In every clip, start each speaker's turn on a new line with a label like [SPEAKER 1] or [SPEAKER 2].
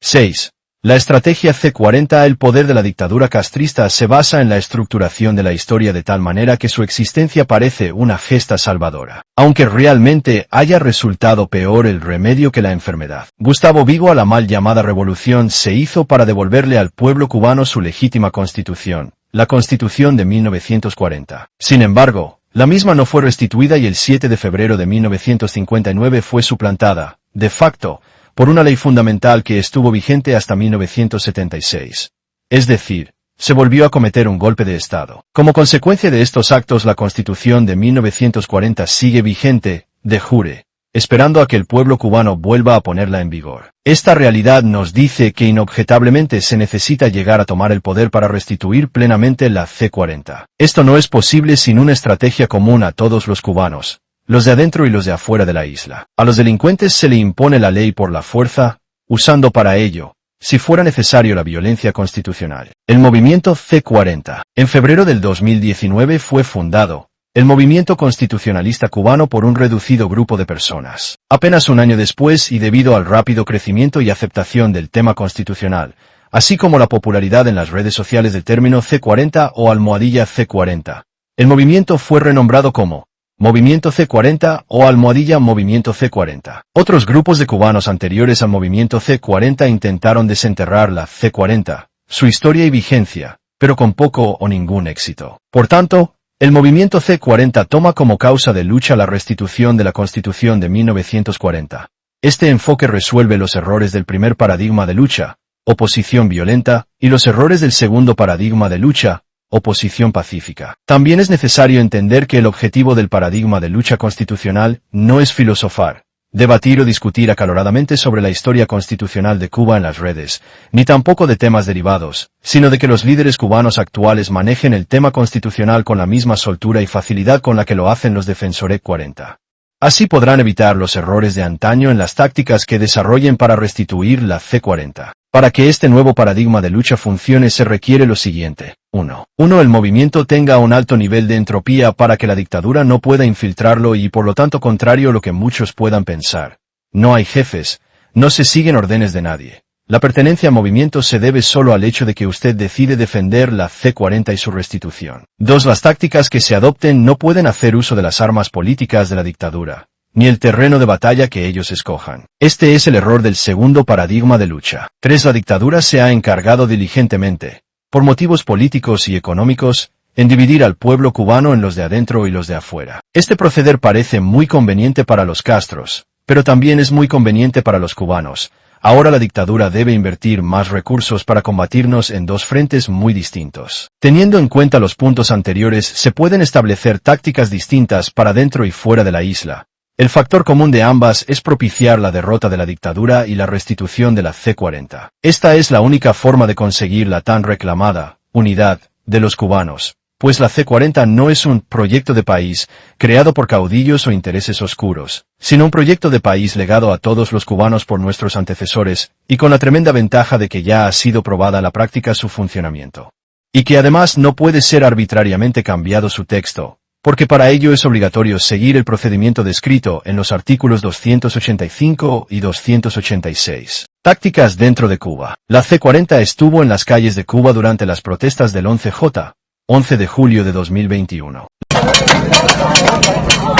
[SPEAKER 1] 6. La estrategia C40. El poder de la dictadura castrista se basa en la estructuración de la historia de tal manera que su existencia parece una gesta salvadora, aunque realmente haya resultado peor el remedio que la enfermedad. Gustavo Vigo, a la mal llamada revolución, se hizo para devolverle al pueblo cubano su legítima constitución, la Constitución de 1940. Sin embargo, la misma no fue restituida y el 7 de febrero de 1959 fue suplantada, de facto, por una ley fundamental que estuvo vigente hasta 1976. Es decir, se volvió a cometer un golpe de Estado. Como consecuencia de estos actos, la Constitución de 1940 sigue vigente, de jure, esperando a que el pueblo cubano vuelva a ponerla en vigor. Esta realidad nos dice que inobjetablemente se necesita llegar a tomar el poder para restituir plenamente la C40. Esto no es posible sin una estrategia común a todos los cubanos, los de adentro y los de afuera de la isla. A los delincuentes se le impone la ley por la fuerza, usando para ello, si fuera necesario, la violencia constitucional. El movimiento C40. En febrero del 2019 fue fundado el movimiento constitucionalista cubano por un reducido grupo de personas. Apenas un año después, y debido al rápido crecimiento y aceptación del tema constitucional, así como la popularidad en las redes sociales del término C40 o almohadilla C40, el movimiento fue renombrado como Movimiento C40 o almohadilla Movimiento C40. Otros grupos de cubanos anteriores al movimiento C40 intentaron desenterrar la C40, su historia y vigencia, pero con poco o ningún éxito. Por tanto, el movimiento C40 toma como causa de lucha la restitución de la Constitución de 1940. Este enfoque resuelve los errores del primer paradigma de lucha, oposición violenta, y los errores del segundo paradigma de lucha, oposición pacífica. También es necesario entender que el objetivo del paradigma de lucha constitucional no es filosofar, debatir o discutir acaloradamente sobre la historia constitucional de Cuba en las redes, ni tampoco de temas derivados, sino de que los líderes cubanos actuales manejen el tema constitucional con la misma soltura y facilidad con la que lo hacen los defensores 40. Así podrán evitar los errores de antaño en las tácticas que desarrollen para restituir la C40. Para que este nuevo paradigma de lucha funcione se requiere lo siguiente. 1. El movimiento tenga un alto nivel de entropía para que la dictadura no pueda infiltrarlo y por lo tanto contrario a lo que muchos puedan pensar. No hay jefes, no se siguen órdenes de nadie. La pertenencia al movimiento se debe solo al hecho de que usted decide defender la C40 y su restitución. 2. Las tácticas que se adopten no pueden hacer uso de las armas políticas de la dictadura, ni el terreno de batalla que ellos escojan. Este es el error del segundo paradigma de lucha. 3. La dictadura se ha encargado diligentemente, por motivos políticos y económicos, en dividir al pueblo cubano en los de adentro y los de afuera. Este proceder parece muy conveniente para los Castros, pero también es muy conveniente para los cubanos. Ahora la dictadura debe invertir más recursos para combatirnos en dos frentes muy distintos. Teniendo en cuenta los puntos anteriores, se pueden establecer tácticas distintas para dentro y fuera de la isla. El factor común de ambas es propiciar la derrota de la dictadura y la restitución de la C40. Esta es la única forma de conseguir la tan reclamada unidad de los cubanos, pues la C40 no es un proyecto de país creado por caudillos o intereses oscuros, sino un proyecto de país legado a todos los cubanos por nuestros antecesores, y con la tremenda ventaja de que ya ha sido probada en la práctica su funcionamiento. Y que además no puede ser arbitrariamente cambiado su texto, porque para ello es obligatorio seguir el procedimiento descrito en los artículos 285 y 286. Tácticas dentro de Cuba. La C40 estuvo en las calles de Cuba durante las protestas del 11J, 11 de julio de 2021.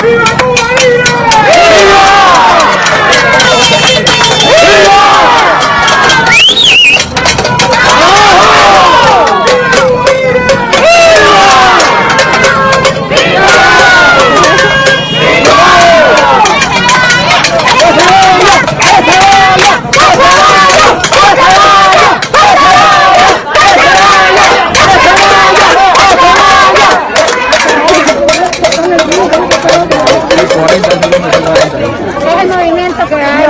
[SPEAKER 1] ¡Viva Cuba
[SPEAKER 2] es el movimiento que hay.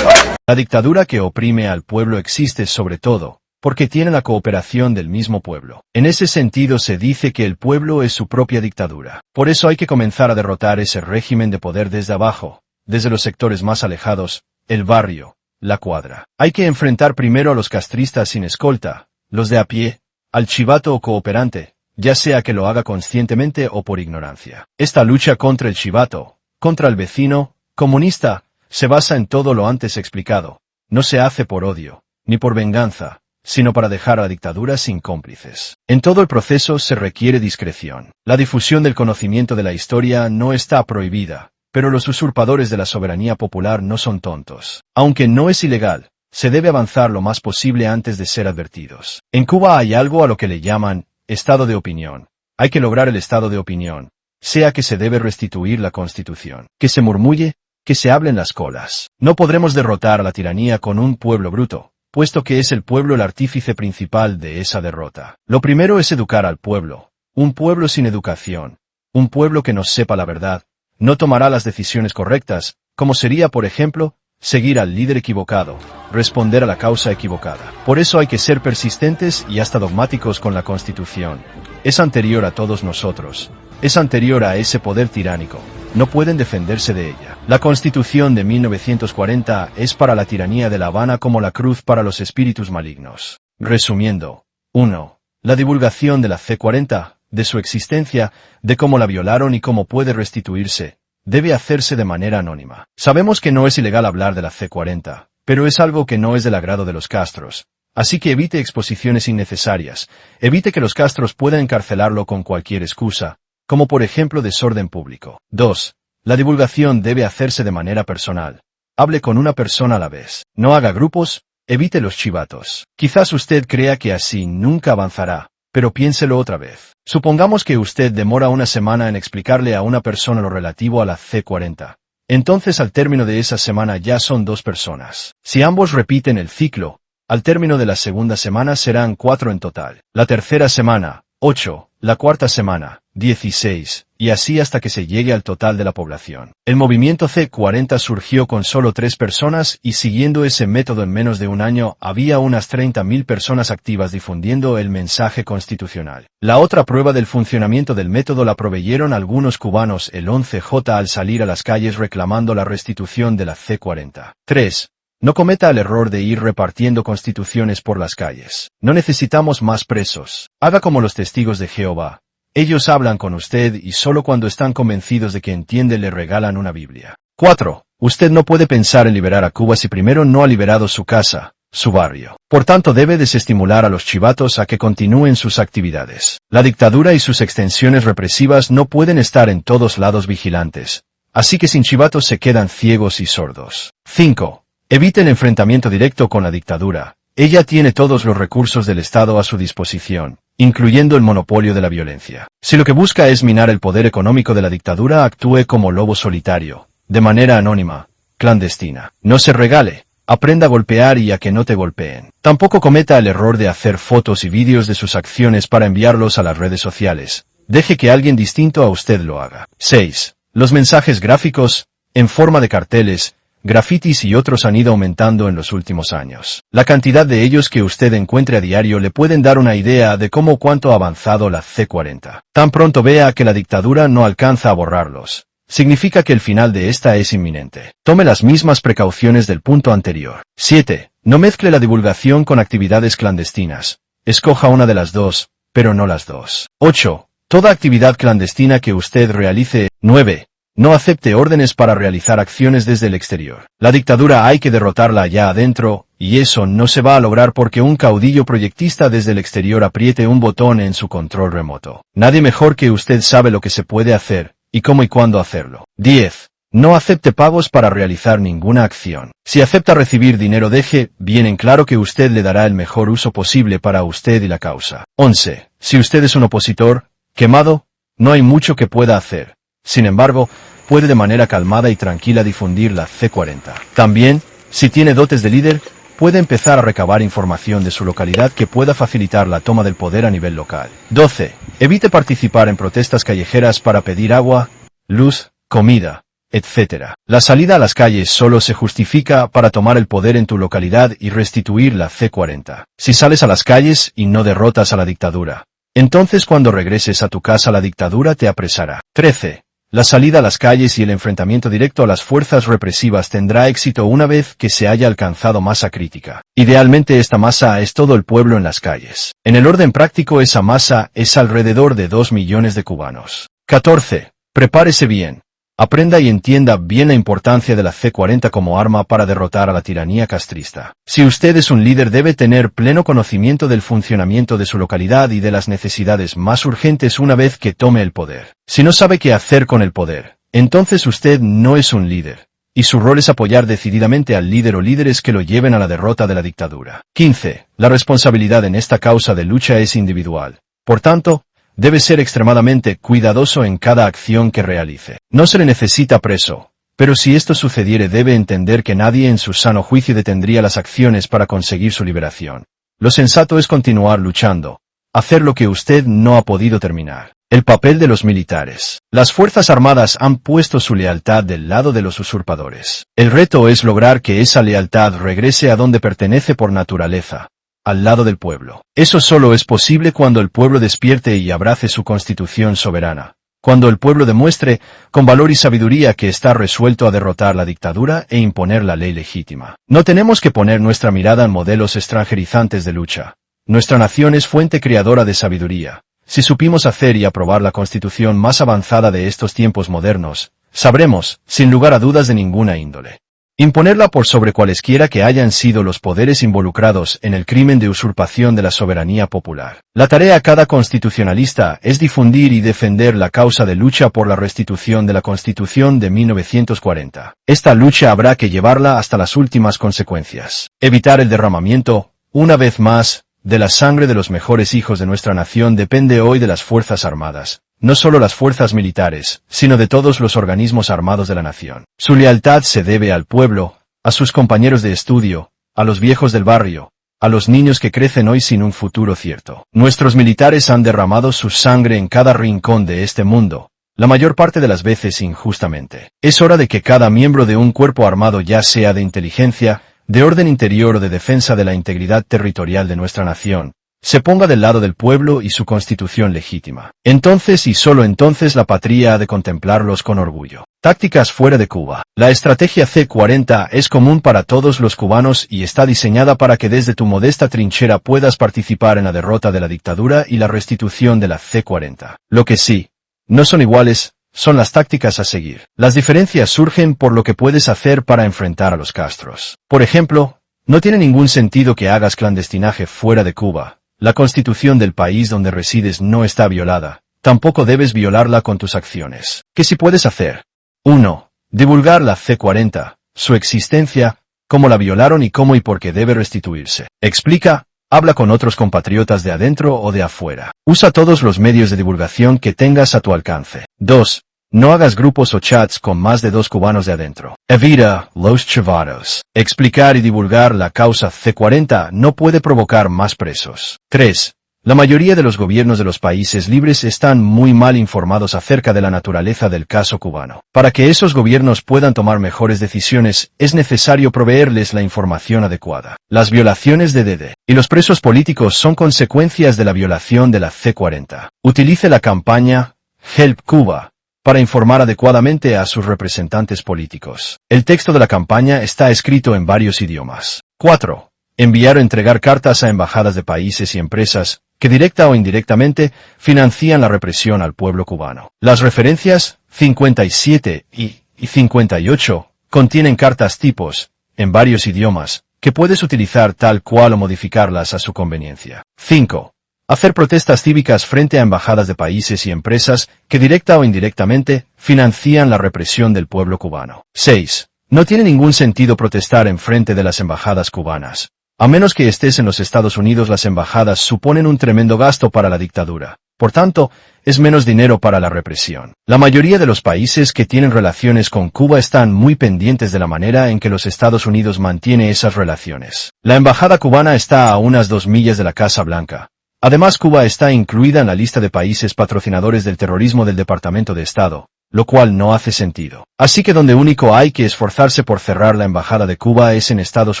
[SPEAKER 1] La dictadura que oprime al pueblo existe sobre todo porque tienen la cooperación del mismo pueblo. En ese sentido se dice que el pueblo es su propia dictadura. Por eso hay que comenzar a derrotar ese régimen de poder desde abajo, desde los sectores más alejados, el barrio, la cuadra. Hay que enfrentar primero a los castristas sin escolta, los de a pie, al chivato o cooperante, ya sea que lo haga conscientemente o por ignorancia. Esta lucha contra el chivato, contra el vecino, comunista, se basa en todo lo antes explicado. No se hace por odio, ni por venganza, sino para dejar a la dictadura sin cómplices. En todo el proceso se requiere discreción. La difusión del conocimiento de la historia no está prohibida, pero los usurpadores de la soberanía popular no son tontos. Aunque no es ilegal, se debe avanzar lo más posible antes de ser advertidos. En Cuba hay algo a lo que le llaman estado de opinión. Hay que lograr el estado de opinión, sea que se debe restituir la Constitución, que se murmulle, que se hablen las colas. No podremos derrotar a la tiranía con un pueblo bruto, puesto que es el pueblo el artífice principal de esa derrota. Lo primero es educar al pueblo. Un pueblo sin educación, un pueblo que no sepa la verdad, no tomará las decisiones correctas, como sería, por ejemplo, seguir al líder equivocado, responder a la causa equivocada. Por eso hay que ser persistentes y hasta dogmáticos con la Constitución. Es anterior a todos nosotros. Es anterior a ese poder tiránico. No pueden defenderse de ella. La Constitución de 1940 es para la tiranía de La Habana como la cruz para los espíritus malignos. Resumiendo. 1. La divulgación de la C40, de su existencia, de cómo la violaron y cómo puede restituirse, debe hacerse de manera anónima. Sabemos que no es ilegal hablar de la C40, pero es algo que no es del agrado de los Castros. Así que evite exposiciones innecesarias, evite que los Castros puedan encarcelarlo con cualquier excusa, como por ejemplo desorden público. 2. La divulgación debe hacerse de manera personal. Hable con una persona a la vez. No haga grupos, evite los chivatos. Quizás usted crea que así nunca avanzará, pero piénselo otra vez. Supongamos que usted demora una semana en explicarle a una persona lo relativo a la C40. Entonces al término de esa semana ya son 2 personas. Si ambos repiten el ciclo, al término de la segunda semana serán 4 en total. La tercera semana, 8, la cuarta semana, 16, y así hasta que se llegue al total de la población. El movimiento C40 surgió con solo 3 personas y siguiendo ese método en menos de un año había unas 30.000 personas activas difundiendo el mensaje constitucional. La otra prueba del funcionamiento del método la proveyeron algunos cubanos el 11J al salir a las calles reclamando la restitución de la C40. 3. No cometa el error de ir repartiendo constituciones por las calles. No necesitamos más presos. Haga como los testigos de Jehová. Ellos hablan con usted y solo cuando están convencidos de que entiende le regalan una Biblia. 4. Usted no puede pensar en liberar a Cuba si primero no ha liberado su casa, su barrio. Por tanto debe desestimular a los chivatos a que continúen sus actividades. La dictadura y sus extensiones represivas no pueden estar en todos lados vigilantes. Así que sin chivatos se quedan ciegos y sordos. 5. Evite el enfrentamiento directo con la dictadura. Ella tiene todos los recursos del Estado a su disposición, incluyendo el monopolio de la violencia. Si lo que busca es minar el poder económico de la dictadura, actúe como lobo solitario, de manera anónima, clandestina. No se regale, aprenda a golpear y a que no te golpeen. Tampoco cometa el error de hacer fotos y vídeos de sus acciones para enviarlos a las redes sociales. Deje que alguien distinto a usted lo haga. 6. Los mensajes gráficos, en forma de carteles, grafitis y otros han ido aumentando en los últimos años. La cantidad de ellos que usted encuentre a diario le pueden dar una idea de cómo cuánto ha avanzado la C40. Tan pronto vea que la dictadura no alcanza a borrarlos, significa que el final de esta es inminente. Tome las mismas precauciones del punto anterior. 7. No mezcle la divulgación con actividades clandestinas. Escoja una de las dos, pero no las dos. 8. Toda actividad clandestina que usted realice. 9. No acepte órdenes para realizar acciones desde el exterior. La dictadura hay que derrotarla allá adentro, y eso no se va a lograr porque un caudillo proyectista desde el exterior apriete un botón en su control remoto. Nadie mejor que usted sabe lo que se puede hacer, y cómo y cuándo hacerlo. 10. No acepte pagos para realizar ninguna acción. Si acepta recibir dinero, deje bien en claro que usted le dará el mejor uso posible para usted y la causa. 11. Si usted es un opositor, quemado, no hay mucho que pueda hacer. Sin embargo, puede de manera calmada y tranquila difundir la C40. También, si tiene dotes de líder, puede empezar a recabar información de su localidad que pueda facilitar la toma del poder a nivel local. 12. Evite participar en protestas callejeras para pedir agua, luz, comida, etc. La salida a las calles solo se justifica para tomar el poder en tu localidad y restituir la C40. Si sales a las calles y no derrotas a la dictadura, entonces cuando regreses a tu casa la dictadura te apresará. 13. La salida a las calles y el enfrentamiento directo a las fuerzas represivas tendrá éxito una vez que se haya alcanzado masa crítica. Idealmente esta masa es todo el pueblo en las calles. En el orden práctico esa masa es alrededor de 2 millones de cubanos. 14. Prepárese bien. Aprenda y entienda bien la importancia de la C40 como arma para derrotar a la tiranía castrista. Si usted es un líder debe tener pleno conocimiento del funcionamiento de su localidad y de las necesidades más urgentes una vez que tome el poder. Si no sabe qué hacer con el poder, entonces usted no es un líder, y su rol es apoyar decididamente al líder o líderes que lo lleven a la derrota de la dictadura. 15. La responsabilidad en esta causa de lucha es individual. Por tanto, debe ser extremadamente cuidadoso en cada acción que realice. No se le necesita preso, pero si esto sucediere debe entender que nadie en su sano juicio detendría las acciones para conseguir su liberación. Lo sensato es continuar luchando, hacer lo que usted no ha podido terminar. El papel de los militares. Las Fuerzas Armadas han puesto su lealtad del lado de los usurpadores. El reto es lograr que esa lealtad regrese a donde pertenece por naturaleza, al lado del pueblo. Eso solo es posible cuando el pueblo despierte y abrace su constitución soberana, cuando el pueblo demuestre, con valor y sabiduría, que está resuelto a derrotar la dictadura e imponer la ley legítima. No tenemos que poner nuestra mirada en modelos extranjerizantes de lucha. Nuestra nación es fuente creadora de sabiduría. Si supimos hacer y aprobar la constitución más avanzada de estos tiempos modernos, sabremos, sin lugar a dudas de ninguna índole, imponerla por sobre cualesquiera que hayan sido los poderes involucrados en el crimen de usurpación de la soberanía popular. La tarea de cada constitucionalista es difundir y defender la causa de lucha por la restitución de la Constitución de 1940. Esta lucha habrá que llevarla hasta las últimas consecuencias. Evitar el derramamiento, una vez más, de la sangre de los mejores hijos de nuestra nación depende hoy de las Fuerzas Armadas. No solo las fuerzas militares, sino de todos los organismos armados de la nación. Su lealtad se debe al pueblo, a sus compañeros de estudio, a los viejos del barrio, a los niños que crecen hoy sin un futuro cierto. Nuestros militares han derramado su sangre en cada rincón de este mundo, la mayor parte de las veces injustamente. Es hora de que cada miembro de un cuerpo armado, ya sea de inteligencia, de orden interior o de defensa de la integridad territorial de nuestra nación, se ponga del lado del pueblo y su constitución legítima. Entonces y solo entonces la patria ha de contemplarlos con orgullo. Tácticas fuera de Cuba. La estrategia C40 es común para todos los cubanos y está diseñada para que desde tu modesta trinchera puedas participar en la derrota de la dictadura y la restitución de la C40. Lo que sí no son iguales son las tácticas a seguir. Las diferencias surgen por lo que puedes hacer para enfrentar a los Castros. Por ejemplo, no tiene ningún sentido que hagas clandestinaje fuera de Cuba. La constitución del país donde resides no está violada. Tampoco debes violarla con tus acciones. ¿Qué sí puedes hacer? 1. Divulgar la C40, su existencia, cómo la violaron y cómo y por qué debe restituirse. Explica, habla con otros compatriotas de adentro o de afuera. Usa todos los medios de divulgación que tengas a tu alcance. 2. No hagas grupos o chats con más de 2 cubanos de adentro. Evita los chivatos. Explicar y divulgar la causa C40 no puede provocar más presos. 3. La mayoría de los gobiernos de los países libres están muy mal informados acerca de la naturaleza del caso cubano. Para que esos gobiernos puedan tomar mejores decisiones, es necesario proveerles la información adecuada. Las violaciones de DD y los presos políticos son consecuencias de la violación de la C40. Utilice la campaña Help Cuba para informar adecuadamente a sus representantes políticos. El texto de la campaña está escrito en varios idiomas. 4. Enviar o entregar cartas a embajadas de países y empresas que directa o indirectamente financian la represión al pueblo cubano. Las referencias 57 y 58 contienen cartas tipos, en varios idiomas, que puedes utilizar tal cual o modificarlas a su conveniencia. 5. Hacer protestas cívicas frente a embajadas de países y empresas que directa o indirectamente financian la represión del pueblo cubano. 6. No tiene ningún sentido protestar en frente de las embajadas cubanas. A menos que estés en los Estados Unidos, las embajadas suponen un tremendo gasto para la dictadura. Por tanto, es menos dinero para la represión. La mayoría de los países que tienen relaciones con Cuba están muy pendientes de la manera en que los Estados Unidos mantiene esas relaciones. La embajada cubana está a unas 2 millas de la Casa Blanca. Además, Cuba está incluida en la lista de países patrocinadores del terrorismo del Departamento de Estado, lo cual no hace sentido. Así que donde único hay que esforzarse por cerrar la embajada de Cuba es en Estados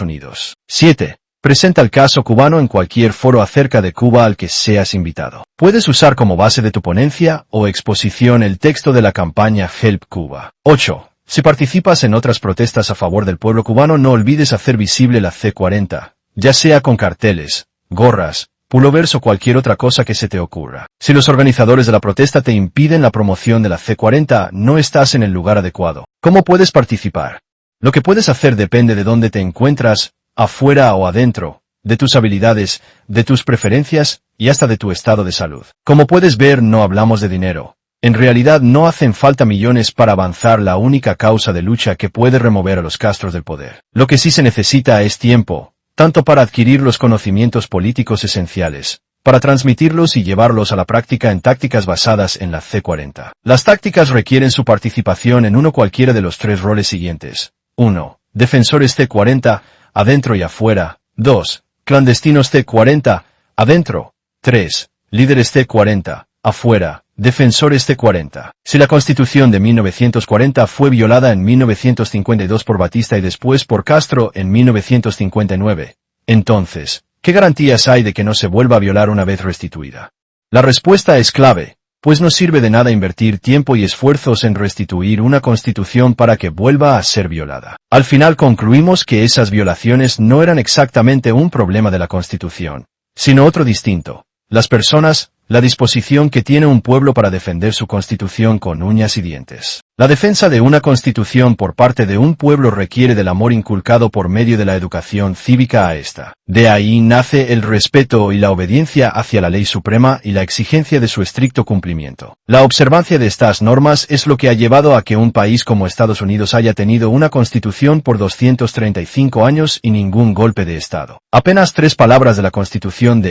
[SPEAKER 1] Unidos. 7. Presenta el caso cubano en cualquier foro acerca de Cuba al que seas invitado. Puedes usar como base de tu ponencia o exposición el texto de la campaña Help Cuba. 8. Si participas en otras protestas a favor del pueblo cubano, no olvides hacer visible la C40, ya sea con carteles, gorras, pullovers o cualquier otra cosa que se te ocurra. Si los organizadores de la protesta te impiden la promoción de la C40, no estás en el lugar adecuado. ¿Cómo puedes participar? Lo que puedes hacer depende de dónde te encuentras, afuera o adentro, de tus habilidades, de tus preferencias y hasta de tu estado de salud. Como puedes ver, no hablamos de dinero. En realidad no hacen falta millones para avanzar la única causa de lucha que puede remover a los castros del poder. Lo que sí se necesita es tiempo, tanto para adquirir los conocimientos políticos esenciales, para transmitirlos y llevarlos a la práctica en tácticas basadas en la C40. Las tácticas requieren su participación en uno cualquiera de los 3 roles siguientes. 1. Defensores C40, adentro y afuera. 2. Clandestinos C40, adentro. 3. Líderes C40, afuera. Defensores C40. Si la Constitución de 1940 fue violada en 1952 por Batista y después por Castro en 1959, entonces, ¿qué garantías hay de que no se vuelva a violar una vez restituida? La respuesta es clave, pues no sirve de nada invertir tiempo y esfuerzos en restituir una Constitución para que vuelva a ser violada. Al final concluimos que esas violaciones no eran exactamente un problema de la Constitución, sino otro distinto: las personas, la disposición que tiene un pueblo para defender su constitución con uñas y dientes. La defensa de una constitución por parte de un pueblo requiere del amor inculcado por medio de la educación cívica a esta. De ahí nace el respeto y la obediencia hacia la ley suprema y la exigencia de su estricto cumplimiento. La observancia de estas normas es lo que ha llevado a que un país como Estados Unidos haya tenido una constitución por 235 años y ningún golpe de Estado. Apenas 3 palabras de la Constitución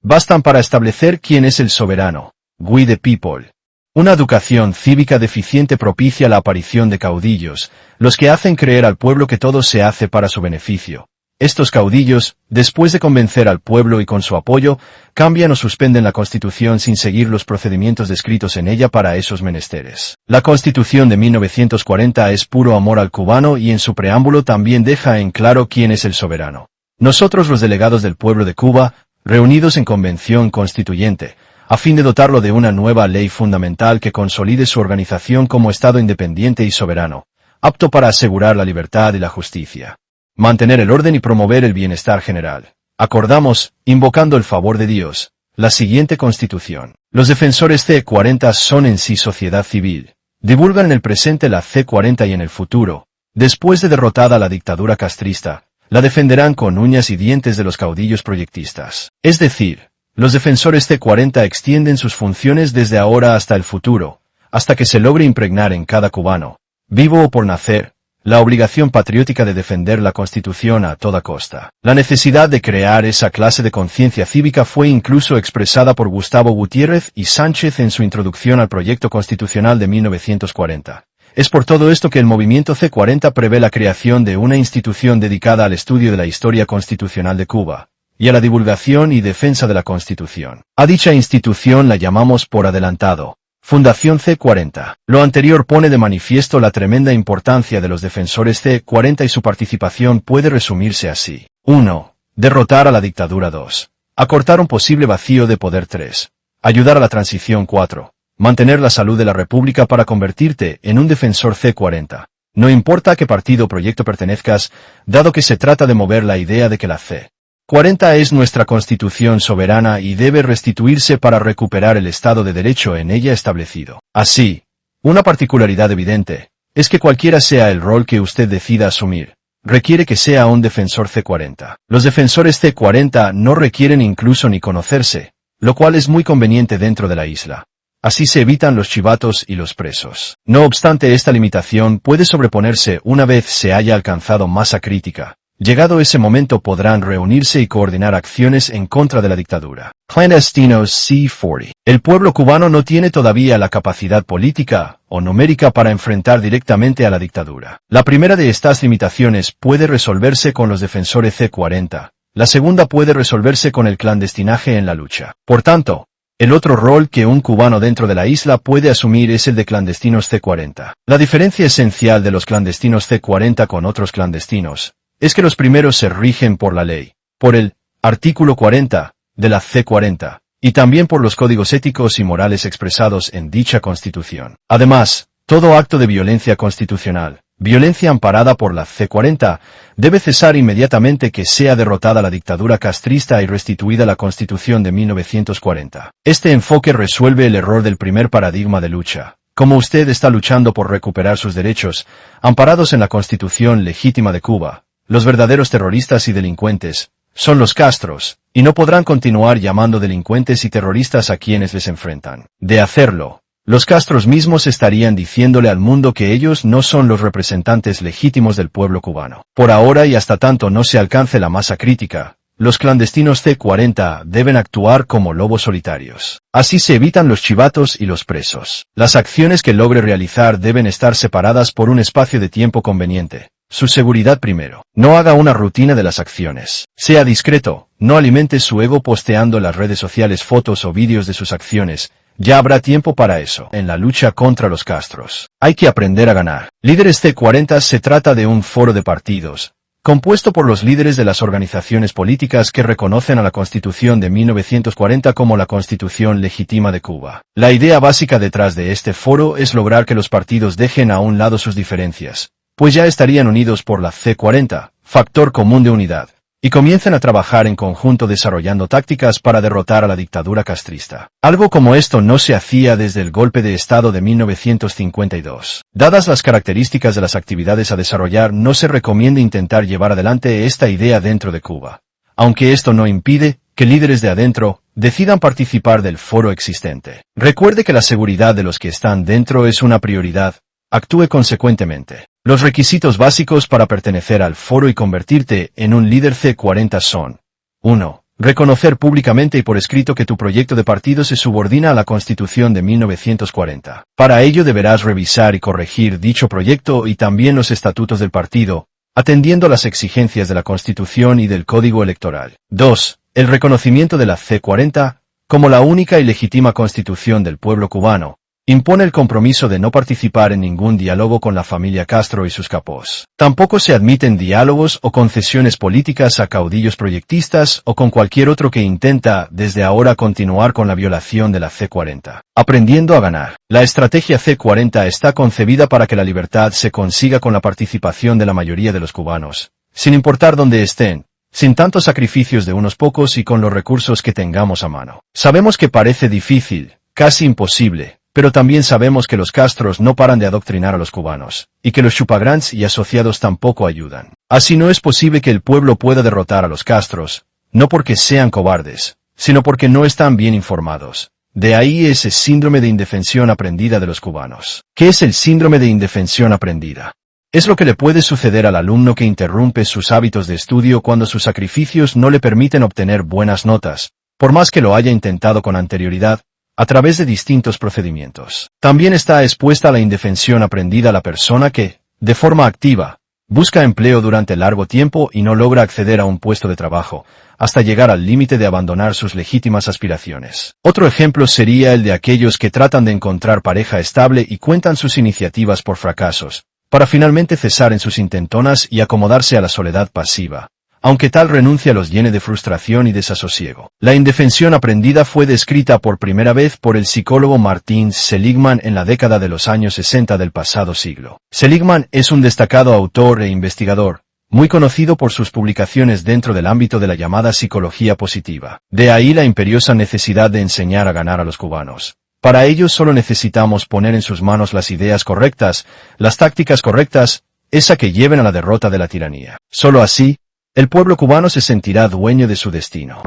[SPEAKER 1] bastan para establecer quién es el soberano. We the people. Una educación cívica deficiente propicia la aparición de caudillos, los que hacen creer al pueblo que todo se hace para su beneficio. Estos caudillos, después de convencer al pueblo y con su apoyo, cambian o suspenden la Constitución sin seguir los procedimientos descritos en ella para esos menesteres. La Constitución de 1940 es puro amor al cubano y en su preámbulo también deja en claro quién es el soberano. Nosotros, los delegados del pueblo de Cuba, reunidos en convención constituyente, a fin de dotarlo de una nueva ley fundamental que consolide su organización como Estado independiente y soberano, apto para asegurar la libertad y la justicia, mantener el orden y promover el bienestar general. Acordamos, invocando el favor de Dios, la siguiente Constitución. Los defensores C40 son en sí sociedad civil. Divulgan en el presente la C40 y en el futuro, después de derrotada la dictadura castrista, la defenderán con uñas y dientes de los caudillos proyectistas. Es decir, los defensores C40 extienden sus funciones desde ahora hasta el futuro, hasta que se logre impregnar en cada cubano, vivo o por nacer, la obligación patriótica de defender la Constitución a toda costa. La necesidad de crear esa clase de conciencia cívica fue incluso expresada por Gustavo Gutiérrez y Sánchez en su introducción al proyecto constitucional de 1940. Es por todo esto que el movimiento C40 prevé la creación de una institución dedicada al estudio de la historia constitucional de Cuba y a la divulgación y defensa de la Constitución. A dicha institución la llamamos por adelantado Fundación C40. Lo anterior pone de manifiesto la tremenda importancia de los defensores C40 y su participación puede resumirse así. 1. Derrotar a la dictadura. 2. Acortar un posible vacío de poder. 3. Ayudar a la transición. 4. Mantener la salud de la República para convertirte en un defensor C40. No importa a qué partido o proyecto pertenezcas, dado que se trata de mover la idea de que la C40 es nuestra Constitución soberana y debe restituirse para recuperar el Estado de Derecho en ella establecido. Así, una particularidad evidente es que cualquiera sea el rol que usted decida asumir, requiere que sea un defensor C40. Los defensores C40 no requieren incluso ni conocerse, lo cual es muy conveniente dentro de la isla. Así se evitan los chivatos y los presos. No obstante, esta limitación puede sobreponerse una vez se haya alcanzado masa crítica. Llegado ese momento podrán reunirse y coordinar acciones en contra de la dictadura. Clandestinos C40. El pueblo cubano no tiene todavía la capacidad política o numérica para enfrentar directamente a la dictadura. La primera de estas limitaciones puede resolverse con los defensores C40. La segunda puede resolverse con el clandestinaje en la lucha. Por tanto, El otro rol que un cubano dentro de la isla puede asumir es el de clandestinos C-40. La diferencia esencial de los clandestinos C-40 con otros clandestinos es que los primeros se rigen por la ley, por el artículo 40 de la C-40, y también por los códigos éticos y morales expresados en dicha constitución. Además, todo acto de violencia constitucional, violencia amparada por la C-40, debe cesar inmediatamente que sea derrotada la dictadura castrista y restituida la Constitución de 1940. Este enfoque resuelve el error del primer paradigma de lucha. Como usted está luchando por recuperar sus derechos, amparados en la Constitución legítima de Cuba, los verdaderos terroristas y delincuentes son los Castros, y no podrán continuar llamando delincuentes y terroristas a quienes les enfrentan. De hacerlo, los Castros mismos estarían diciéndole al mundo que ellos no son los representantes legítimos del pueblo cubano. Por ahora y hasta tanto no se alcance la masa crítica, los clandestinos C-40 deben actuar como lobos solitarios. Así se evitan los chivatos y los presos. Las acciones que logre realizar deben estar separadas por un espacio de tiempo conveniente. Su seguridad primero. No haga una rutina de las acciones. Sea discreto, no alimente su ego posteando en las redes sociales fotos o vídeos de sus acciones. Ya habrá tiempo para eso. En la lucha contra los Castros, hay que aprender a ganar. Líderes C-40 se trata de un foro de partidos, compuesto por los líderes de las organizaciones políticas que reconocen a la Constitución de 1940 como la Constitución legítima de Cuba. La idea básica detrás de este foro es lograr que los partidos dejen a un lado sus diferencias, pues ya estarían unidos por la C-40, factor común de unidad, y comiencen a trabajar en conjunto desarrollando tácticas para derrotar a la dictadura castrista. Algo como esto no se hacía desde el golpe de Estado de 1952. Dadas las características de las actividades a desarrollar, no se recomienda intentar llevar adelante esta idea dentro de Cuba, aunque esto no impide que líderes de adentro decidan participar del foro existente. Recuerde que la seguridad de los que están dentro es una prioridad. Actúe consecuentemente. Los requisitos básicos para pertenecer al foro y convertirte en un líder C-40 son: 1. Reconocer públicamente y por escrito que tu proyecto de partido se subordina a la Constitución de 1940. Para ello deberás revisar y corregir dicho proyecto y también los estatutos del partido, atendiendo a las exigencias de la Constitución y del Código Electoral. 2. El reconocimiento de la C-40 como la única y legítima Constitución del pueblo cubano impone el compromiso de no participar en ningún diálogo con la familia Castro y sus capos. Tampoco se admiten diálogos o concesiones políticas a caudillos proyectistas o con cualquier otro que intenta desde ahora continuar con la violación de la C-40. Aprendiendo a ganar. La estrategia C-40 está concebida para que la libertad se consiga con la participación de la mayoría de los cubanos, sin importar dónde estén, sin tantos sacrificios de unos pocos y con los recursos que tengamos a mano. Sabemos que parece difícil, casi imposible, pero también sabemos que los Castros no paran de adoctrinar a los cubanos, y que los chupagrans y asociados tampoco ayudan. Así no es posible que el pueblo pueda derrotar a los Castros, no porque sean cobardes, sino porque no están bien informados. De ahí ese síndrome de indefensión aprendida de los cubanos. ¿Qué es el síndrome de indefensión aprendida? Es lo que le puede suceder al alumno que interrumpe sus hábitos de estudio cuando sus sacrificios no le permiten obtener buenas notas, por más que lo haya intentado con anterioridad, a través de distintos procedimientos. También está expuesta a la indefensión aprendida la persona que, de forma activa, busca empleo durante largo tiempo y no logra acceder a un puesto de trabajo, hasta llegar al límite de abandonar sus legítimas aspiraciones. Otro ejemplo sería el de aquellos que tratan de encontrar pareja estable y cuentan sus iniciativas por fracasos, para finalmente cesar en sus intentonas y acomodarse a la soledad pasiva, aunque tal renuncia los llene de frustración y desasosiego. La indefensión aprendida fue descrita por primera vez por el psicólogo Martin Seligman en la década de los años 60 del pasado siglo. Seligman es un destacado autor e investigador, muy conocido por sus publicaciones dentro del ámbito de la llamada psicología positiva. De ahí la imperiosa necesidad de enseñar a ganar a los cubanos. Para ello solo necesitamos poner en sus manos las ideas correctas, las tácticas correctas, esa que lleven a la derrota de la tiranía. Solo así, el pueblo cubano se sentirá dueño de su destino.